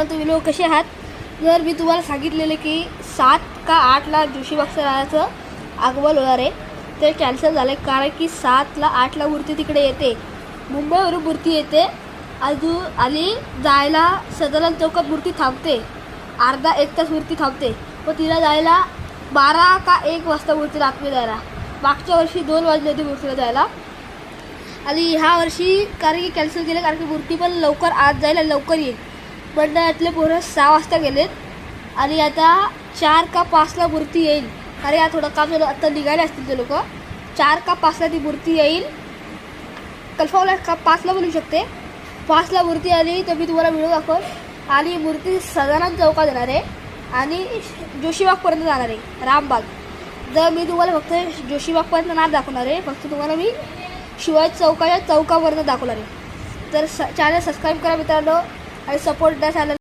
मित्रांनो, तुम्ही लोक कसे आहात? जर मी तुम्हाला सांगितलेले की 7 का 8ला जोशीबागच्या राजाचं आगमन होणार आहे, ते कॅन्सल झालं आहे. कारण की 7ला 8ला मूर्ती तिकडे येते, मुंबईवरून मूर्ती येते आणि जायला सदानंद चौकात मूर्ती थांबते. अर्धा एक तास मूर्ती थांबते, व तिला जायला 12 का 1 वाजता मूर्ती लागते जायला. मागच्या वर्षी 2 वाजले होते मूर्तीला जायला, आणि ह्या वर्षी कारण की कॅन्सल केलं कारण की मूर्ती पण लवकर आज जायला लवकर येईल. मंडळातले पोरं 6 वाजता गेलेत आणि आता 4 का 5ला मूर्ती येईल. अरे या थोडं काम झालं, आता निघाले असतील ते लोक. 4 का 5ला ती मूर्ती येईल. कन्फर्मला का 5ला बोलू शकते. 5ला मूर्ती आली तर मी तुम्हाला व्हिडिओ दाखवल. आणि मूर्ती सदानंद चौकात येणार आहे आणि जोशीबागपर्यंत जाणार आहे, रामबाग. जर मी तुम्हाला फक्त जोशीबागपर्यंत नाही दाखवणार आहे, फक्त तुम्हाला मी शिवाजी चौकापर्यंत दाखवणार आहे. तर चॅनल सबस्क्राईब करा मित्रांनो आणि सपोर्ट द्या चॅनल.